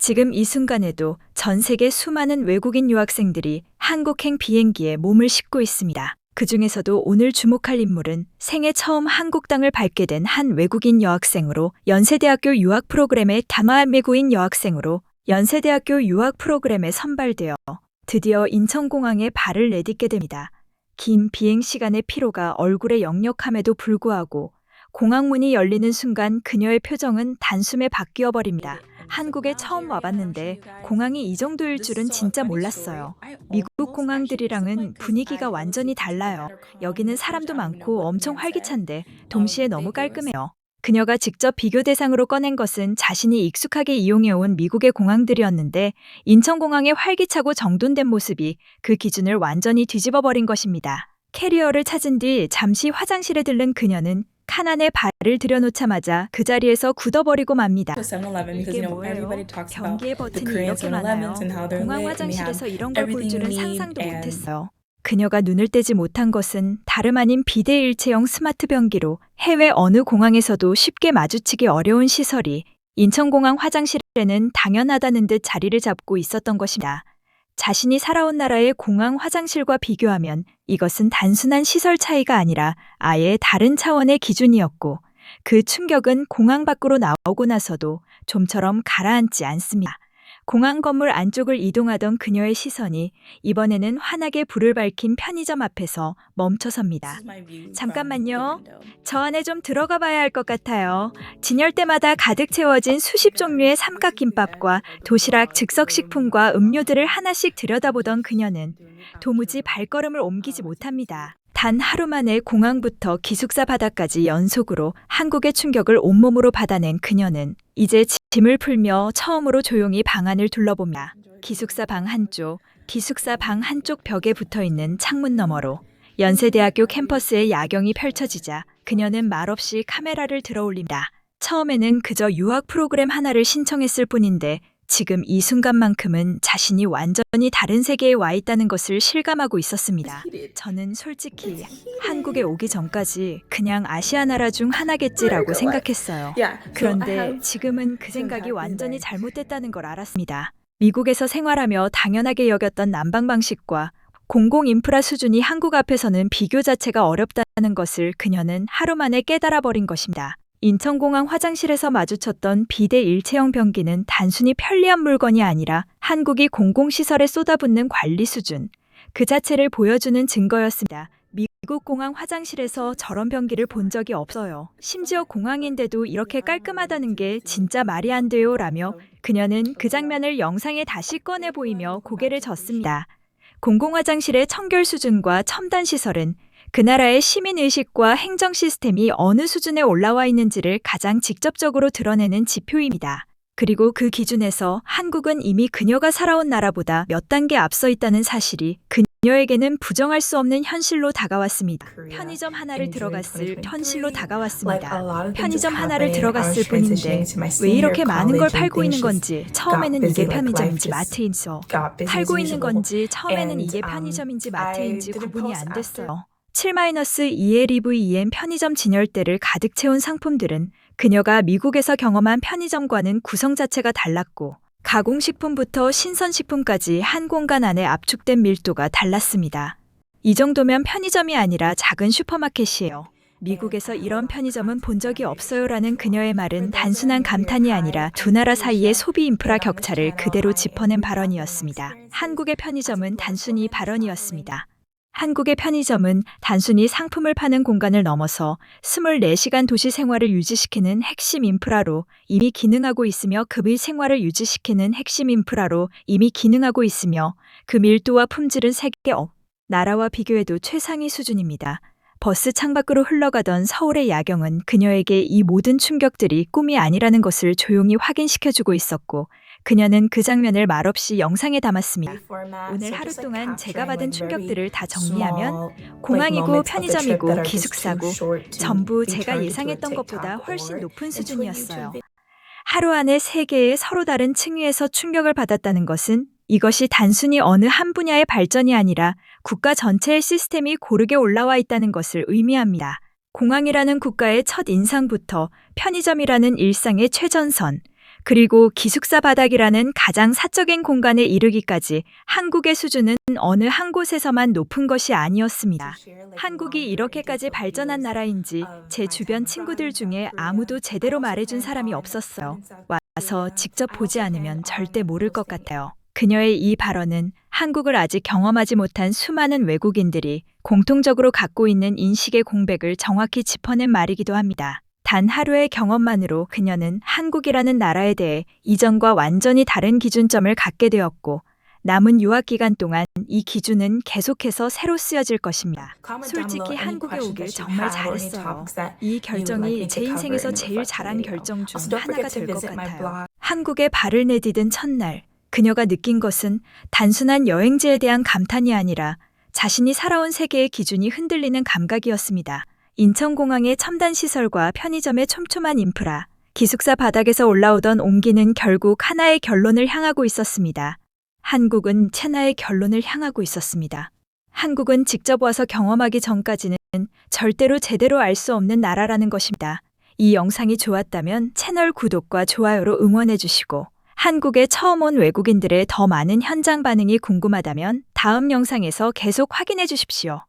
지금 이 순간에도 전 세계 수많은 외국인 유학생들이 한국행 비행기에 몸을 싣고 있습니다. 그 중에서도 오늘 주목할 인물은 생애 처음 한국 땅을 밟게 된 한 외국인 여학생으로 연세대학교 유학 프로그램에 담화한 외국인 여학생으로 연세대학교 유학 프로그램에 선발되어 드디어 인천공항에 발을 내딛게 됩니다. 긴 비행 시간의 피로가 얼굴에 역력함에도 불구하고 공항문이 열리는 순간 그녀의 표정은 단숨에 바뀌어 버립니다. 한국에 처음 와봤는데 공항이 이 정도일 줄은 진짜 몰랐어요. 미국 공항들이랑은 분위기가 완전히 달라요. 여기는 사람도 많고 엄청 활기찬데 동시에 너무 깔끔해요. 그녀가 직접 비교 대상으로 꺼낸 것은 자신이 익숙하게 이용해온 미국의 공항들이었는데 인천공항의 활기차고 정돈된 모습이 그 기준을 완전히 뒤집어버린 것입니다. 캐리어를 찾은 뒤 잠시 화장실에 들른 그녀는 칸 안에 발을 들여놓자마자 그 자리에서 굳어버리고 맙니다. 이게 뭐예요? 변기의 버튼이 이렇게 많아요. 공항 화장실에서 이런 걸 볼 줄은 상상도 못했어요. 그녀가 눈을 떼지 못한 것은 다름 아닌 비대일체형 스마트 변기로 해외 어느 공항에서도 쉽게 마주치기 어려운 시설이 인천공항 화장실에는 당연하다는 듯 자리를 잡고 있었던 것입니다. 자신이 살아온 나라의 공항 화장실과 비교하면 이것은 단순한 시설 차이가 아니라 아예 다른 차원의 기준이었고 그 충격은 공항 밖으로 나오고 나서도 좀처럼 가라앉지 않습니다. 공항 건물 안쪽을 이동하던 그녀의 시선이 이번에는 환하게 불을 밝힌 편의점 앞에서 멈춰섭니다. 잠깐만요. 저 안에 좀 들어가 봐야 할 것 같아요. 진열대마다 가득 채워진 수십 종류의 삼각김밥과 도시락, 즉석식품과 음료들을 하나씩 들여다보던 그녀는 도무지 발걸음을 옮기지 못합니다. 단 하루 만에 공항부터 기숙사 바닥까지 연속으로 한국의 충격을 온몸으로 받아낸 그녀는 이제 짐을 풀며 처음으로 조용히 방 안을 둘러봅니다. 기숙사 방 한쪽 벽에 붙어있는 창문 너머로 연세대학교 캠퍼스의 야경이 펼쳐지자 그녀는 말없이 카메라를 들어올립니다. 처음에는 그저 유학 프로그램 하나를 신청했을 뿐인데 지금 이 순간만큼은 자신이 완전히 다른 세계에 와 있다는 것을 실감하고 있었습니다. 저는 솔직히 한국에 오기 전까지 그냥 아시아 나라 중 하나겠지라고 생각했어요. 그런데 지금은 그 생각이 완전히 잘못됐다는 걸 알았습니다. 미국에서 생활하며 당연하게 여겼던 난방 방식과 공공 인프라 수준이 한국 앞에서는 비교 자체가 어렵다는 것을 그녀는 하루 만에 깨달아 버린 것입니다. 인천공항 화장실에서 마주쳤던 비대 일체형 변기는 단순히 편리한 물건이 아니라 한국이 공공시설에 쏟아붓는 관리 수준, 그 자체를 보여주는 증거였습니다. 미국 공항 화장실에서 저런 변기를 본 적이 없어요. 심지어 공항인데도 이렇게 깔끔하다는 게 진짜 말이 안 돼요 라며 그녀는 그 장면을 영상에 다시 꺼내 보이며 고개를 젓습니다. 공공화장실의 청결 수준과 첨단 시설은 그 나라의 시민의식과 행정 시스템이 어느 수준에 올라와 있는지를 가장 직접적으로 드러내는 지표입니다. 그리고 그 기준에서 한국은 이미 그녀가 살아온 나라보다 몇 단계 앞서 있다는 사실이 그녀에게는 부정할 수 없는 현실로 다가왔습니다. 편의점 하나를 들어갔을 뿐인데 왜 이렇게 많은 걸 팔고 있는 건지 처음에는 이게 편의점인지 마트인지 구분이 안 됐어요. 7-2LEVEN 편의점 진열대를 가득 채운 상품들은 그녀가 미국에서 경험한 편의점과는 구성 자체가 달랐고 가공식품부터 신선식품까지 한 공간 안에 압축된 밀도가 달랐습니다. 이 정도면 편의점이 아니라 작은 슈퍼마켓이에요. 미국에서 이런 편의점은 본 적이 없어요라는 그녀의 말은 단순한 감탄이 아니라 두 나라 사이의 소비 인프라 격차를 그대로 짚어낸 발언이었습니다. 한국의 편의점은 단순히 상품을 파는 공간을 넘어서 24시간 도시 생활을 유지시키는 핵심 인프라로 이미 기능하고 있으며 그 밀도와 품질은 세계 나라와 비교해도 최상위 수준입니다. 버스 창밖으로 흘러가던 서울의 야경은 그녀에게 이 모든 충격들이 꿈이 아니라는 것을 조용히 확인시켜주고 있었고 그녀는 그 장면을 말없이 영상에 담았습니다. 오늘 하루 동안 제가 받은 충격들을 다 정리하면 공항이고 편의점이고 기숙사고 전부 제가 예상했던 것보다 훨씬 높은 수준이었어요. 하루 안에 3개의 서로 다른 층위에서 충격을 받았다는 것은 이것이 단순히 어느 한 분야의 발전이 아니라 국가 전체의 시스템이 고르게 올라와 있다는 것을 의미합니다. 공항이라는 국가의 첫 인상부터 편의점이라는 일상의 최전선, 그리고 기숙사 바닥이라는 가장 사적인 공간에 이르기까지 한국의 수준은 어느 한 곳에서만 높은 것이 아니었습니다. 한국이 이렇게까지 발전한 나라인지 제 주변 친구들 중에 아무도 제대로 말해준 사람이 없었어요. 와서 직접 보지 않으면 절대 모를 것 같아요. 그녀의 이 발언은 한국을 아직 경험하지 못한 수많은 외국인들이 공통적으로 갖고 있는 인식의 공백을 정확히 짚어낸 말이기도 합니다. 단 하루의 경험만으로 그녀는 한국이라는 나라에 대해 이전과 완전히 다른 기준점을 갖게 되었고, 남은 유학 기간 동안 이 기준은 계속해서 새로 쓰여질 것입니다. 솔직히 한국에 오길 정말 잘했어요. 이 결정이 제 인생에서 제일 잘한 결정 중 하나가 될 것 같아요. 한국에 발을 내디딘 첫날, 그녀가 느낀 것은 단순한 여행지에 대한 감탄이 아니라 자신이 살아온 세계의 기준이 흔들리는 감각이었습니다. 인천공항의 첨단 시설과 편의점의 촘촘한 인프라, 기숙사 바닥에서 올라오던 온기는 결국 하나의 결론을 향하고 있었습니다. 한국은 채나의 결론을 향하고 있었습니다. 한국은 직접 와서 경험하기 전까지는 절대로 제대로 알 수 없는 나라라는 것입니다. 이 영상이 좋았다면 채널 구독과 좋아요로 응원해 주시고, 한국에 처음 온 외국인들의 더 많은 현장 반응이 궁금하다면 다음 영상에서 계속 확인해 주십시오.